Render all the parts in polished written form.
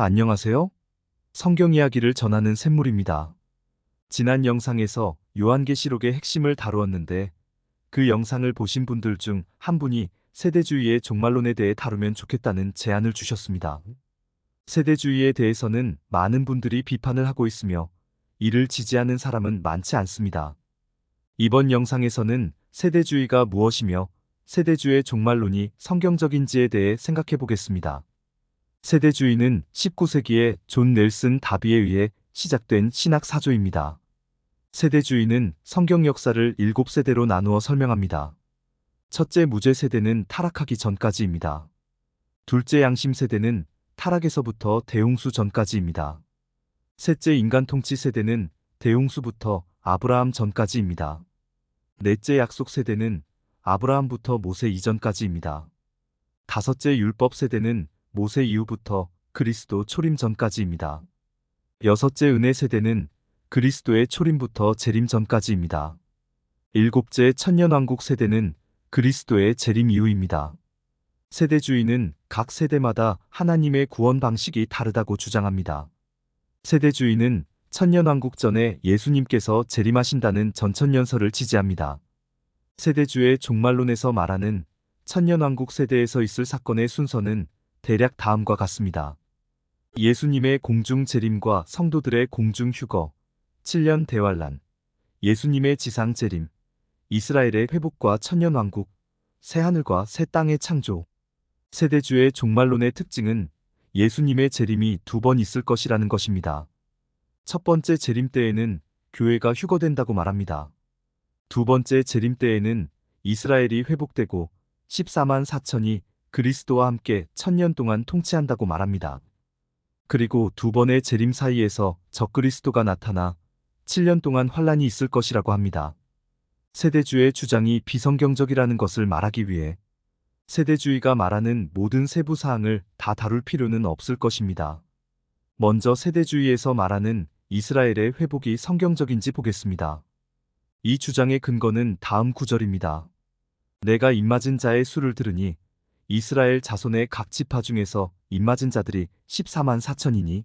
안녕하세요. 성경 이야기를 전하는 샘물입니다. 지난 영상에서 요한계시록의 핵심을 다루었는데 그 영상을 보신 분들 중 한 분이 세대주의의 종말론에 대해 다루면 좋겠다는 제안을 주셨습니다. 세대주의에 대해서는 많은 분들이 비판을 하고 있으며 이를 지지하는 사람은 많지 않습니다. 이번 영상에서는 세대주의가 무엇이며 세대주의 종말론이 성경적인지에 대해 생각해 보겠습니다. 세대주의는 19세기에 존 넬슨 다비에 의해 시작된 신학 사조입니다. 세대주의는 성경 역사를 7세대로 나누어 설명합니다. 첫째 무죄 세대는 타락하기 전까지입니다. 둘째 양심 세대는 타락에서부터 대홍수 전까지입니다. 셋째 인간 통치 세대는 대홍수부터 아브라함 전까지입니다. 넷째 약속 세대는 아브라함부터 모세 이전까지입니다. 다섯째 율법 세대는 모세 이후부터 그리스도 초림 전까지입니다. 여섯째 은혜 세대는 그리스도의 초림부터 재림 전까지입니다. 일곱째 천년왕국 세대는 그리스도의 재림 이후입니다. 세대주의는 각 세대마다 하나님의 구원 방식이 다르다고 주장합니다. 세대주의는 천년왕국 전에 예수님께서 재림하신다는 전천년설을 지지합니다. 세대주의 종말론에서 말하는 천년왕국 세대에서 있을 사건의 순서는 대략 다음과 같습니다. 예수님의 공중 재림과 성도들의 공중 휴거, 7년 대환란, 예수님의 지상 재림, 이스라엘의 회복과 천년왕국, 새하늘과 새 땅의 창조. 세대주의 종말론의 특징은 예수님의 재림이 2번 있을 것이라는 것입니다. 첫 번째 재림 때에는 교회가 휴거된다고 말합니다. 두 번째 재림 때에는 이스라엘이 회복되고 14만 4천이 그리스도와 함께 1000년 동안 통치한다고 말합니다. 그리고 두 번의 재림 사이에서 적그리스도가 나타나 7년 동안 환란이 있을 것이라고 합니다. 세대주의 주장이 비성경적이라는 것을 말하기 위해 세대주의가 말하는 모든 세부 사항을 다 다룰 필요는 없을 것입니다. 먼저 세대주의에서 말하는 이스라엘의 회복이 성경적인지 보겠습니다. 이 주장의 근거는 다음 구절입니다. 내가 입맞은 자의 수를 들으니 이스라엘 자손의 각 지파 중에서 입맞은 자들이 14만 4천이니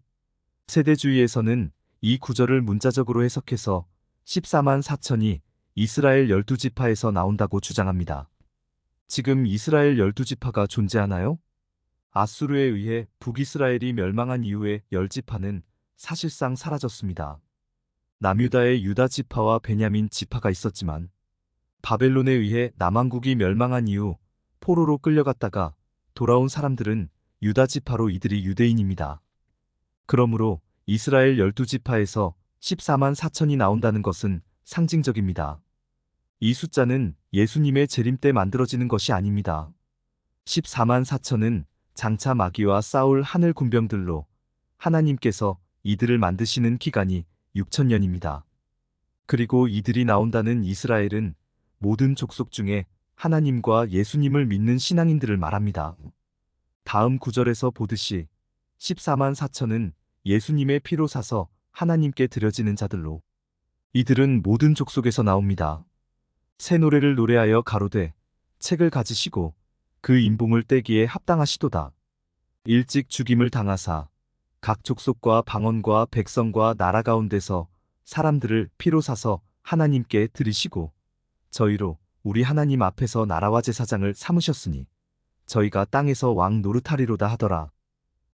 세대주의에서는 이 구절을 문자적으로 해석해서 14만 4천이 이스라엘 12지파에서 나온다고 주장합니다. 지금 이스라엘 12지파가 존재하나요? 아수르에 의해 북이스라엘이 멸망한 이후에 10지파는 사실상 사라졌습니다. 남유다의 유다 지파와 베냐민 지파가 있었지만 바벨론에 의해 남왕국이 멸망한 이후 포로로 끌려갔다가 돌아온 사람들은 유다 지파로 이들이 유대인입니다. 그러므로 이스라엘 12지파에서 14만 4천이 나온다는 것은 상징적입니다. 이 숫자는 예수님의 재림 때 만들어지는 것이 아닙니다. 14만 4천은 장차 마귀와 싸울 하늘 군병들로 하나님께서 이들을 만드시는 기간이 6천년입니다. 그리고 이들이 나온다는 이스라엘은 모든 족속 중에 하나님과 예수님을 믿는 신앙인들을 말합니다. 다음 구절에서 보듯이 14만 4천은 예수님의 피로 사서 하나님께 드려지는 자들로 이들은 모든 족속에서 나옵니다. 새 노래를 노래하여 가로되 책을 가지시고 그 인봉을 떼기에 합당하시도다. 일찍 죽임을 당하사 각 족속과 방언과 백성과 나라 가운데서 사람들을 피로 사서 하나님께 드리시고 저희로 우리 하나님 앞에서 나라와 제사장을 삼으셨으니 저희가 땅에서 왕 노릇하리로다 하더라.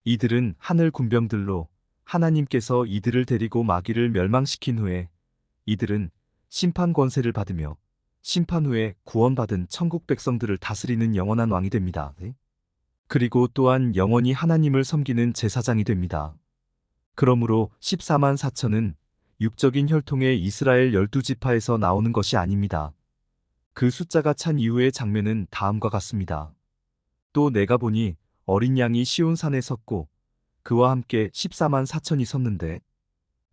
이들은 하늘 군병들로 하나님께서 이들을 데리고 마귀를 멸망시킨 후에 이들은 심판 권세를 받으며 심판 후에 구원받은 천국 백성들을 다스리는 영원한 왕이 됩니다. 그리고 또한 영원히 하나님을 섬기는 제사장이 됩니다. 그러므로 14만 4천은 육적인 혈통의 이스라엘 12지파에서 나오는 것이 아닙니다. 그 숫자가 찬 이후의 장면은 다음과 같습니다. 또 내가 보니 어린 양이 시온산에 섰고 그와 함께 14만 4천이 섰는데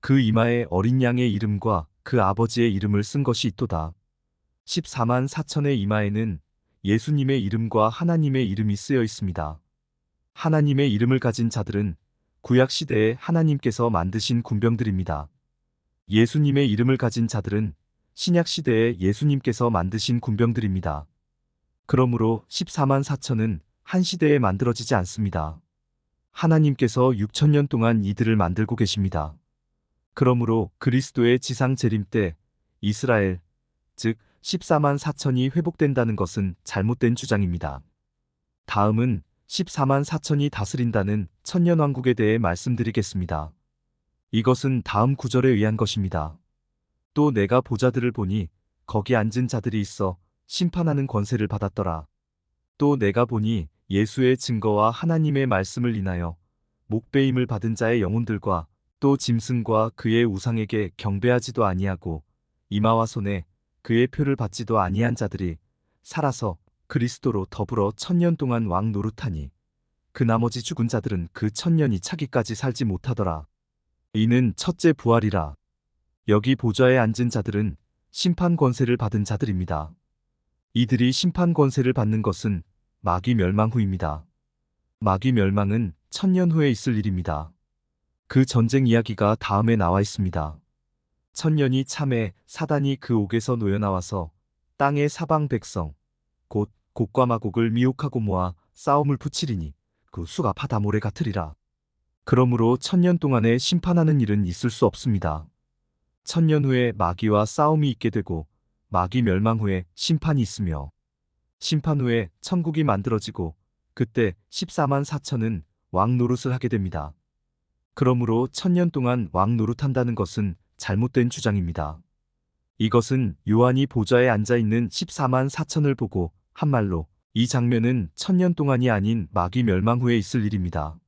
그 이마에 어린 양의 이름과 그 아버지의 이름을 쓴 것이 있도다. 14만 4천의 이마에는 예수님의 이름과 하나님의 이름이 쓰여 있습니다. 하나님의 이름을 가진 자들은 구약시대에 하나님께서 만드신 군병들입니다. 예수님의 이름을 가진 자들은 신약시대에 예수님께서 만드신 군병들입니다. 그러므로 14만 4천은 한 시대에 만들어지지 않습니다. 하나님께서 6천년 동안 이들을 만들고 계십니다. 그러므로 그리스도의 지상 재림 때 이스라엘, 즉 14만 4천이 회복된다는 것은 잘못된 주장입니다. 다음은 14만 4천이 다스린다는 천년왕국에 대해 말씀드리겠습니다. 이것은 다음 구절에 의한 것입니다. 또 내가 보자들을 보니 거기 앉은 자들이 있어 심판하는 권세를 받았더라. 또 내가 보니 예수의 증거와 하나님의 말씀을 인하여 목배임을 받은 자의 영혼들과 또 짐승과 그의 우상에게 경배하지도 아니하고 이마와 손에 그의 표를 받지도 아니한 자들이 살아서 그리스도로 더불어 천년 동안 왕 노릇하니 그 나머지 죽은 자들은 그 천년이 차기까지 살지 못하더라. 이는 첫째 부활이라. 여기 보좌에 앉은 자들은 심판 권세를 받은 자들입니다. 이들이 심판 권세를 받는 것은 마귀 멸망 후입니다. 마귀 멸망은 천년 후에 있을 일입니다. 그 전쟁 이야기가 다음에 나와 있습니다. 천년이 참에 사단이 그 옥에서 놓여나와서 땅의 사방 백성 곧 곡과 마곡을 미혹하고 모아 싸움을 붙이리니 그 수가 바다 모래 같으리라. 그러므로 천년 동안에 심판하는 일은 있을 수 없습니다. 천년 후에 마귀와 싸움이 있게 되고 마귀 멸망 후에 심판이 있으며 심판 후에 천국이 만들어지고 그때 14만 4천은 왕 노릇을 하게 됩니다. 그러므로 천년 동안 왕 노릇한다는 것은 잘못된 주장입니다. 이것은 요한이 보좌에 앉아있는 14만 4천을 보고 한 말로 이 장면은 천년 동안이 아닌 마귀 멸망 후에 있을 일입니다.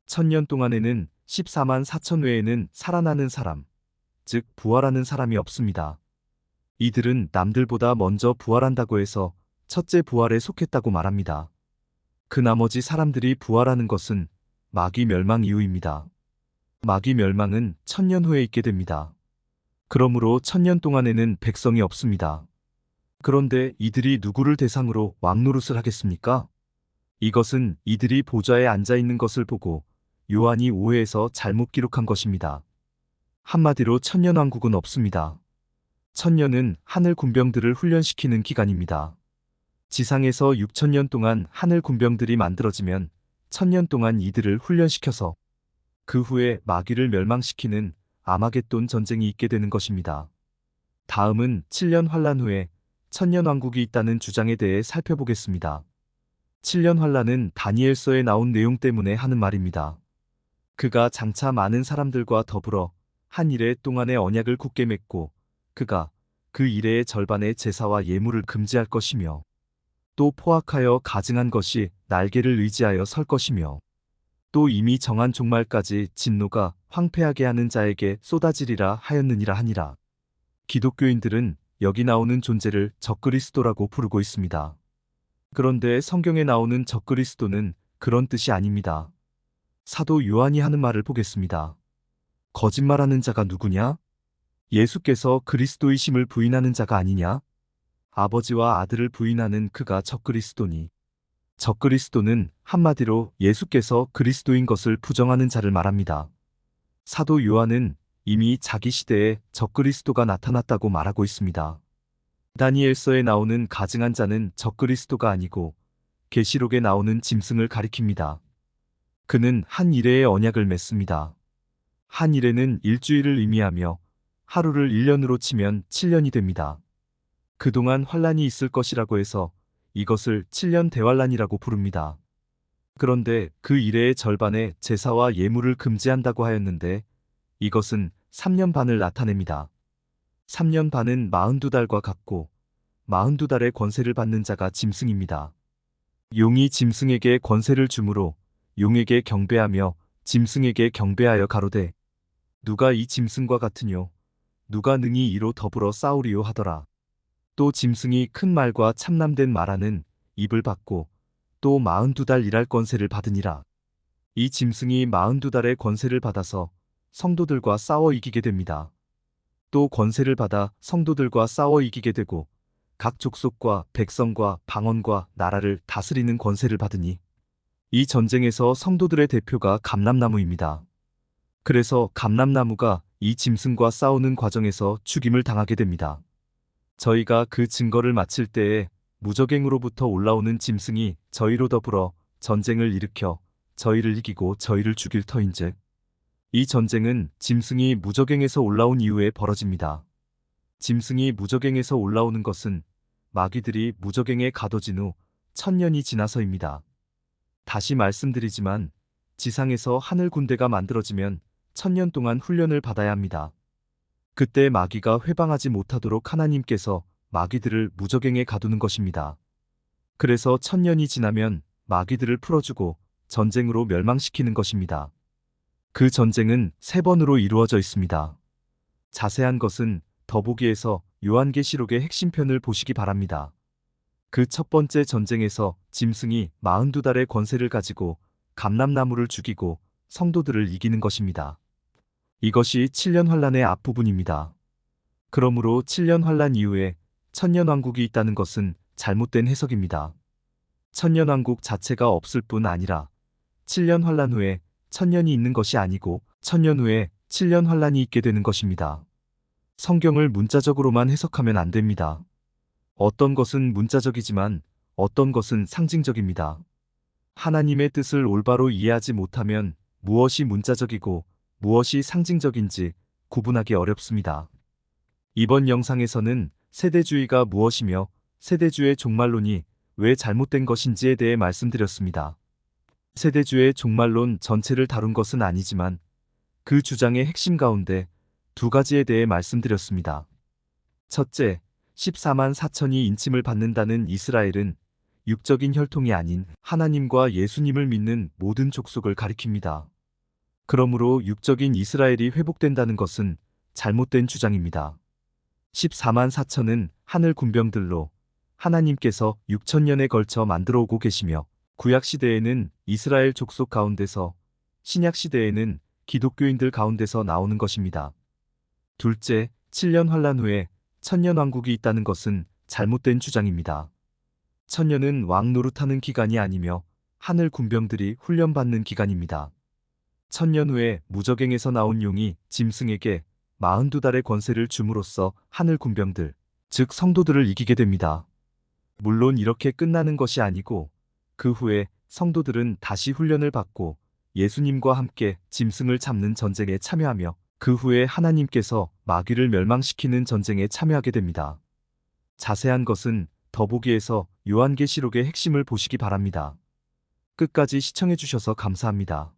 천년 동안에는 14만 4천 외에는 살아나는 사람, 즉 부활하는 사람이 없습니다. 이들은 남들보다 먼저 부활한다고 해서 첫째 부활에 속했다고 말합니다. 그 나머지 사람들이 부활하는 것은 마귀 멸망 이후입니다. 마귀 멸망은 천년 후에 있게 됩니다. 그러므로 천년 동안에는 백성이 없습니다. 그런데 이들이 누구를 대상으로 왕노릇을 하겠습니까? 이것은 이들이 보좌에 앉아있는 것을 보고 요한이 오해해서 잘못 기록한 것입니다. 한마디로 천년왕국은 없습니다. 천년은 하늘 군병들을 훈련시키는 기간입니다. 지상에서 6천년 동안 하늘 군병들이 만들어지면 천년 동안 이들을 훈련시켜서 그 후에 마귀를 멸망시키는 아마겟돈 전쟁이 있게 되는 것입니다. 다음은 7년 환란 후에 천년왕국이 있다는 주장에 대해 살펴보겠습니다. 7년 환란은 다니엘서에 나온 내용 때문에 하는 말입니다. 그가 장차 많은 사람들과 더불어 한 이레 동안의 언약을 굳게 맺고 그가 그 이레의 절반의 제사와 예물을 금지할 것이며 또 포악하여 가증한 것이 날개를 의지하여 설 것이며 또 이미 정한 종말까지 진노가 황폐하게 하는 자에게 쏟아지리라 하였느니라 하니라. 기독교인들은 여기 나오는 존재를 적그리스도라고 부르고 있습니다. 그런데 성경에 나오는 적그리스도는 그런 뜻이 아닙니다. 사도 요한이 하는 말을 보겠습니다. 거짓말하는 자가 누구냐? 예수께서 그리스도이심을 부인하는 자가 아니냐? 아버지와 아들을 부인하는 그가 적그리스도니. 적그리스도는 한마디로 예수께서 그리스도인 것을 부정하는 자를 말합니다. 사도 요한은 이미 자기 시대에 적그리스도가 나타났다고 말하고 있습니다. 다니엘서에 나오는 가증한 자는 적그리스도가 아니고 계시록에 나오는 짐승을 가리킵니다. 그는 한 이레의 언약을 맺습니다. 한 이레는 일주일을 의미하며 하루를 1년으로 치면 7년이 됩니다. 그동안 환란이 있을 것이라고 해서 이것을 7년 대환란이라고 부릅니다. 그런데 그 이레의 절반의 제사와 예물을 금지한다고 하였는데 이것은 3년 반을 나타냅니다. 3년 반은 42달과 같고 42달의 권세를 받는 자가 짐승입니다. 용이 짐승에게 권세를 주므로 용에게 경배하며 짐승에게 경배하여 가로되 누가 이 짐승과 같으뇨 누가 능히 이로 더불어 싸우리요 하더라. 또 짐승이 큰 말과 참남된 말하는 입을 받고 또 42달 일할 권세를 받으니라. 이 짐승이 42달의 권세를 받아서 성도들과 싸워 이기게 됩니다. 또 권세를 받아 성도들과 싸워 이기게 되고 각 족속과 백성과 방언과 나라를 다스리는 권세를 받으니 이 전쟁에서 성도들의 대표가 감람나무입니다. 그래서 감람나무가 이 짐승과 싸우는 과정에서 죽임을 당하게 됩니다. 저희가 그 증거를 마칠 때에 무적행으로부터 올라오는 짐승이 저희로 더불어 전쟁을 일으켜 저희를 이기고 저희를 죽일 터인즉. 이 전쟁은 짐승이 무저갱에서 올라온 이후에 벌어집니다. 짐승이 무저갱에서 올라오는 것은 마귀들이 무저갱에 가둬진 후 1000년이 지나서입니다. 다시 말씀드리지만 지상에서 하늘 군대가 만들어지면 1000년 동안 훈련을 받아야 합니다. 그때 마귀가 회방하지 못하도록 하나님께서 마귀들을 무저갱에 가두는 것입니다. 그래서 1000년이 지나면 마귀들을 풀어주고 전쟁으로 멸망시키는 것입니다. 그 전쟁은 3번으로 이루어져 있습니다. 자세한 것은 더보기에서 요한계시록의 핵심편을 보시기 바랍니다. 그 첫 번째 전쟁에서 짐승이 42달의 권세를 가지고 감람나무를 죽이고 성도들을 이기는 것입니다. 이것이 7년 환란의 앞부분입니다. 그러므로 7년 환란 이후에 천년왕국이 있다는 것은 잘못된 해석입니다. 천년왕국 자체가 없을 뿐 아니라 7년 환란 후에 1000년이 있는 것이 아니고 1000년 후에 7년 환란이 있게 되는 것입니다. 성경을 문자적으로만 해석하면 안 됩니다. 어떤 것은 문자적이지만 어떤 것은 상징적입니다. 하나님의 뜻을 올바로 이해하지 못하면 무엇이 문자적이고 무엇이 상징적인지 구분하기 어렵습니다. 이번 영상에서는 세대주의가 무엇이며 세대주의 종말론이 왜 잘못된 것인지에 대해 말씀드렸습니다. 세대주의 종말론 전체를 다룬 것은 아니지만 그 주장의 핵심 가운데 2가지에 대해 말씀드렸습니다. 첫째, 14만 4천이 인침을 받는다는 이스라엘은 육적인 혈통이 아닌 하나님과 예수님을 믿는 모든 족속을 가리킵니다. 그러므로 육적인 이스라엘이 회복된다는 것은 잘못된 주장입니다. 14만 4천은 하늘 군병들로 하나님께서 6000년에 걸쳐 만들어 오고 계시며 구약시대에는 이스라엘 족속 가운데서 신약시대에는 기독교인들 가운데서 나오는 것입니다. 둘째, 7년 환란 후에 천년왕국이 있다는 것은 잘못된 주장입니다. 천년은 왕 노릇하는 기간이 아니며 하늘 군병들이 훈련받는 기간입니다. 1000년 후에 무저갱에서 나온 용이 짐승에게 42달의 권세를 줌으로써 하늘 군병들, 즉 성도들을 이기게 됩니다. 물론 이렇게 끝나는 것이 아니고 그 후에 성도들은 다시 훈련을 받고 예수님과 함께 짐승을 잡는 전쟁에 참여하며 그 후에 하나님께서 마귀를 멸망시키는 전쟁에 참여하게 됩니다. 자세한 것은 더보기에서 요한계시록의 핵심을 보시기 바랍니다. 끝까지 시청해 주셔서 감사합니다.